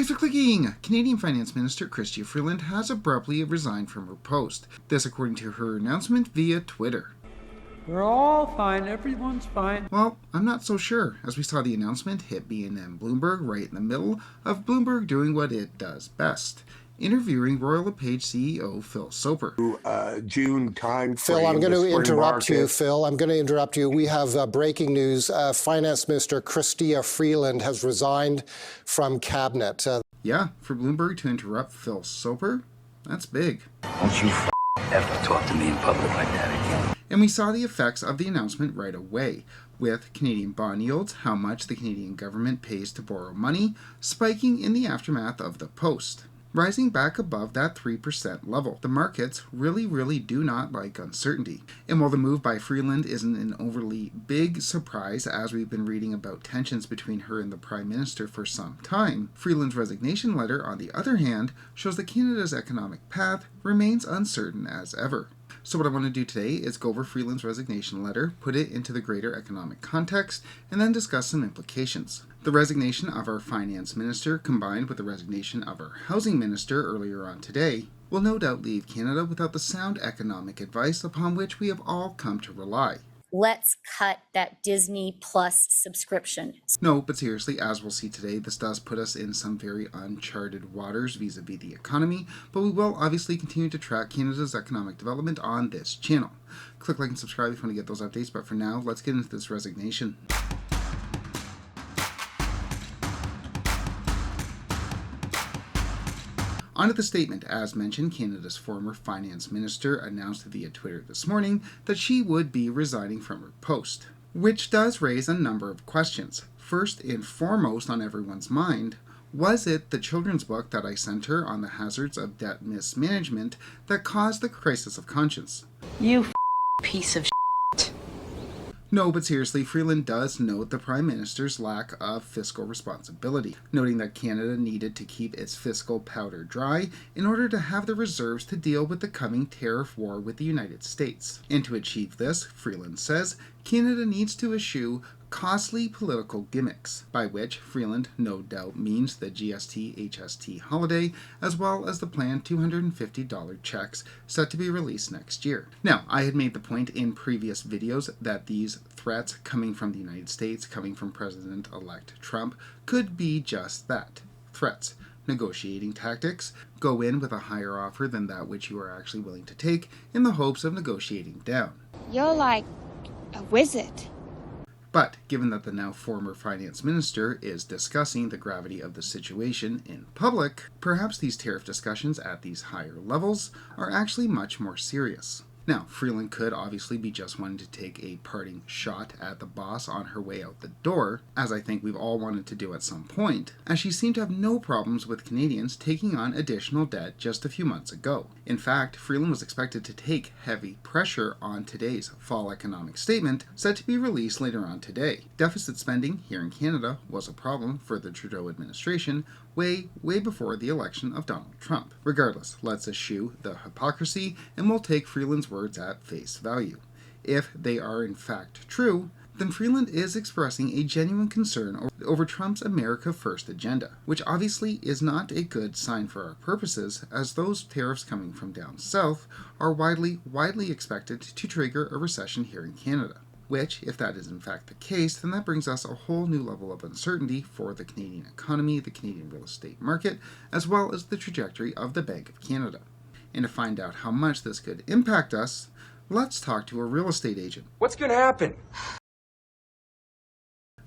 Thanks for clicking! Canadian Finance Minister Chrystia Freeland has abruptly resigned from her post. This according to her announcement via Twitter. We're all fine. Everyone's fine. Well, I'm not so sure, as we saw the announcement hit BNN Bloomberg right in the middle of Bloomberg doing what it does best, interviewing Royal LePage CEO Phil Soper. June time. Phil, I'm going to interrupt you. Phil, I'm going to interrupt you. We have breaking news. Finance Minister Chrystia Freeland has resigned from cabinet. Yeah, for Bloomberg to interrupt Phil Soper, that's big. Don't you ever talk to me in public like that again. And we saw the effects of the announcement right away, with Canadian bond yields, how much the Canadian government pays to borrow money, spiking in the aftermath of the post, rising back above that 3% level. The markets really do not like uncertainty. And while the move by Freeland isn't an overly big surprise, as we've been reading about tensions between her and the Prime Minister for some time, Freeland's resignation letter, on the other hand, shows that Canada's economic path remains uncertain as ever. So what I want to do today is go over Freeland's resignation letter, put it into the greater economic context, and then discuss some implications. The resignation of our Finance Minister, combined with the resignation of our Housing Minister earlier on today, will no doubt leave Canada without the sound economic advice upon which we have all come to rely. Let's cut that Disney Plus subscription. No, but seriously, as we'll see today, this does put us in some very uncharted waters vis-a-vis the economy, but we will obviously continue to track Canada's economic development on this channel. Click like and subscribe if you want to get those updates, but for now, let's get into this resignation. On to the statement. As mentioned, Canada's former finance minister announced via Twitter this morning that she would be resigning from her post, which does raise a number of questions. First and foremost on everyone's mind, was it the children's book that I sent her on the hazards of debt mismanagement that caused the crisis of conscience? You piece of shit. No, but seriously, Freeland does note the Prime Minister's lack of fiscal responsibility, noting that Canada needed to keep its fiscal powder dry in order to have the reserves to deal with the coming tariff war with the United States. And to achieve this, Freeland says, Canada needs to eschew costly political gimmicks, by which Freeland no doubt means the GST HST holiday, as well as the planned $250 checks set to be released next year. Now, I had made the point in previous videos that these threats coming from the United States, coming from President-elect Trump, could be just that, threats. Negotiating tactics. Go in with a higher offer than that which you are actually willing to take in the hopes of negotiating down. You're like a wizard. But given that the now former finance minister is discussing the gravity of the situation in public, perhaps these tariff discussions at these higher levels are actually much more serious. Now, Freeland could obviously be just wanting to take a parting shot at the boss on her way out the door, as I think we've all wanted to do at some point, as she seemed to have no problems with Canadians taking on additional debt just a few months ago. In fact, Freeland was expected to take heavy pressure on today's fall economic statement, set to be released later on today. Deficit spending here in Canada was a problem for the Trudeau administration way before the election of Donald Trump. Regardless, let's eschew the hypocrisy and we'll take Freeland's words at face value. If they are in fact true, then Freeland is expressing a genuine concern over Trump's America First agenda, which obviously is not a good sign for our purposes, as those tariffs coming from down south are widely expected to trigger a recession here in Canada. Which, if that is in fact the case, then that brings us a whole new level of uncertainty for the Canadian economy, the Canadian real estate market, as well as the trajectory of the Bank of Canada. And to find out how much this could impact us, let's talk to a real estate agent. What's going to happen?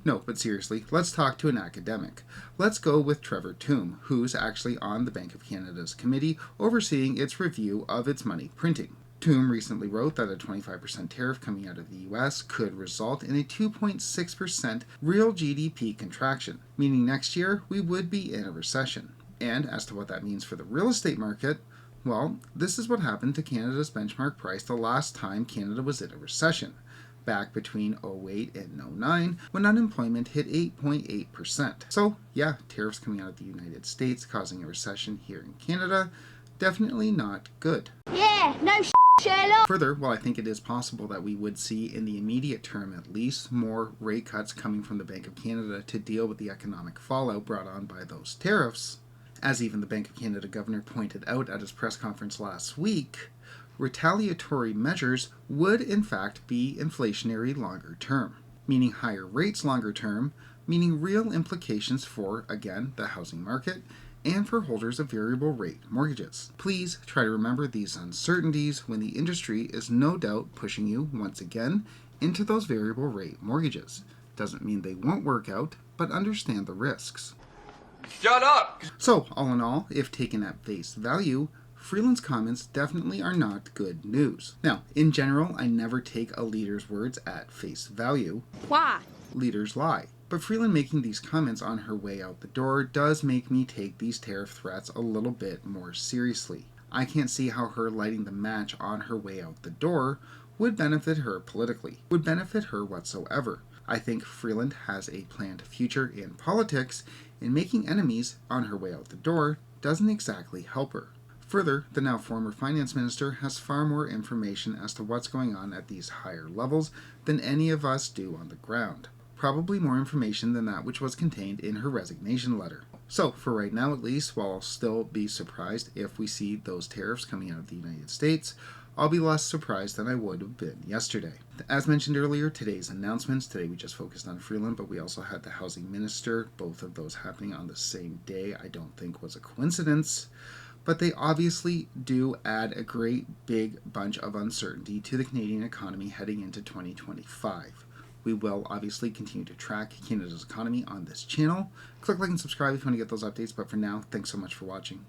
No, but seriously, let's talk to an academic. Let's go with Trevor Tombe, who's actually on the Bank of Canada's committee overseeing its review of its money printing. Tombe recently wrote that a 25% tariff coming out of the US could result in a 2.6% real GDP contraction, meaning next year we would be in a recession. And as to what that means for the real estate market, well, this is what happened to Canada's benchmark price the last time Canada was in a recession, back between 2008 and 2009, when unemployment hit 8.8%. So yeah, tariffs coming out of the United States causing a recession here in Canada, definitely not good. Yeah, no Sherlock. Further, while I think it is possible that we would see in the immediate term at least more rate cuts coming from the Bank of Canada to deal with the economic fallout brought on by those tariffs, As even the Bank of Canada governor pointed out at his press conference last week, retaliatory measures would in fact be inflationary longer term, meaning higher rates longer term, meaning real implications for, again, the housing market and for holders of variable rate mortgages. Please try to remember these uncertainties when the industry is no doubt pushing you, once again, into those variable rate mortgages. Doesn't mean they won't work out, but understand the risks. Shut up! So, all in all, if taken at face value, Freeland's comments definitely are not good news. Now, in general, I never take a leader's words at face value. Why? Leaders lie. But Freeland making these comments on her way out the door does make me take these tariff threats a little bit more seriously. I can't see how her lighting the match on her way out the door would benefit her politically, would benefit her whatsoever. I think Freeland has a planned future in politics, and making enemies on her way out the door doesn't exactly help her. Further, the now former finance minister has far more information as to what's going on at these higher levels than any of us do on the ground. Probably more information than that which was contained in her resignation letter. So, for right now at least, while I'll still be surprised if we see those tariffs coming out of the United States, I'll be less surprised than I would have been yesterday. As mentioned earlier, today's announcements, today we just focused on Freeland, but we also had the Housing Minister, both of those happening on the same day, I don't think was a coincidence. But they obviously do add a great big bunch of uncertainty to the Canadian economy heading into 2025. We will obviously continue to track Canada's economy on this channel. Click like and subscribe if you want to get those updates, but for now, thanks so much for watching.